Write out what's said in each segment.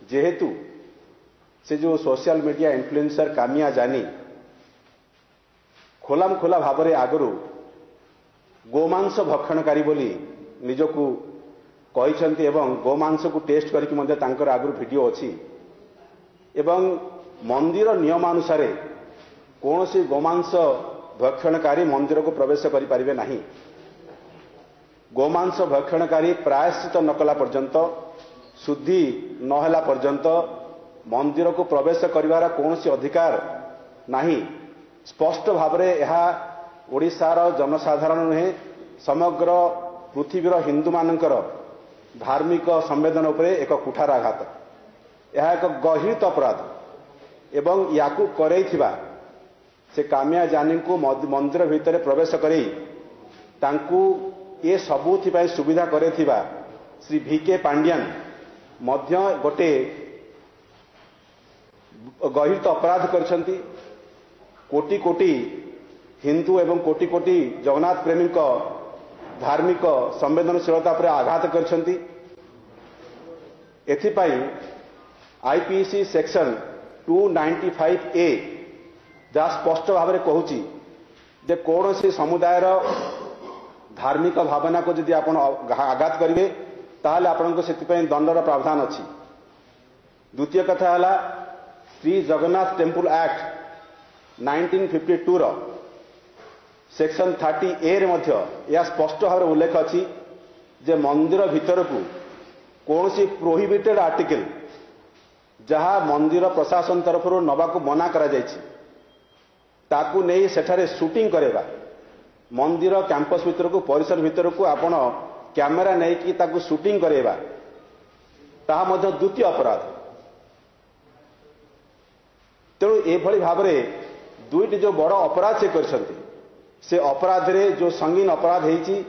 जेहेतु से जो सोशल मीडिया इन्फ्लुएंसर कामिया जानी खोलाम खोला भाव में आगु गोमांस भक्षणकारी बोली निजकू कहते एवं गोमांस को टेस्ट करके आगु वीडियो अच्छी एवं मंदिर नियमानुसार कौन सी गोमांस भक्षणकारी मंदिर को प्रवेश करें नहीं। गोमांस भक्षणकारी प्रायश्चित न कला पर्यंत शुद्धि नहला पर्यंत मंदिर को प्रवेश करिवार कौन सी अधिकार नहीं। स्पष्ट भाव में यह ओडिशार जनसाधारण नुहे समग्र पृथ्वीर हिंदू मानकर धार्मिक संवेदन उपरे एक कुठाराघात। यह एक गहित अपराध एवं याकू करैथिबा से कामिया जानी को मंदिर भितर प्रवेश करी तांकू ये सबुथिपाई सुविधा करेथिबा श्री भिके पांड्यान मध्य गोटे गहित अपराध करछंती। कोटि कोटि हिंदू एवं कोटि कोटि जगन्नाथ प्रेमी धार्मिक संवेदनशीलता पर आघात करछंती। एथिपाई आईपीसी सेक्शन 295A जहाँ स्पष्ट भाव में कहूची जे कौन सी समुदायर धार्मिक भावना को यदि आपण आघात करेंगे ताहले आपनको सेतिपई दंडर प्रावधान अच्छी। द्वितीय कथा है श्री जगन्नाथ टेम्पल एक्ट 1952 रो सेक्शन 30A रे मध्य यह स्पष्ट भाव में उल्लेख अच्छी जे मंदिर भीतर को कौन सी प्रोहिबिटेड आर्टिकल जहाँ मंदिर प्रशासन तरफ नवा को मना करा जायछि ताकू नहीं सेठारे शूटिंग करेगा मंदिर कैंपस भीतर को परिसर भीतर को आपण कैमेरा नहीं कि ताकू शूटिंग करेगा ताहा मध्य द्वितीय अपराध। तेणु एभली भाव में दुईटी जो बड़ अपराध से करछंती से अपराध रे जो संगीन अपराध हेची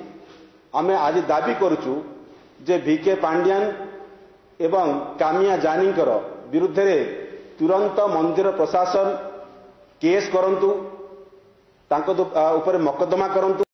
आमे आज दाबी करूचु जे भिके पांड्यान एवं कामिया जानीकर विरुद्ध रे तुरंत मंदिर प्रशासन केस करंतु तांको ऊपर मकदमा करंतु।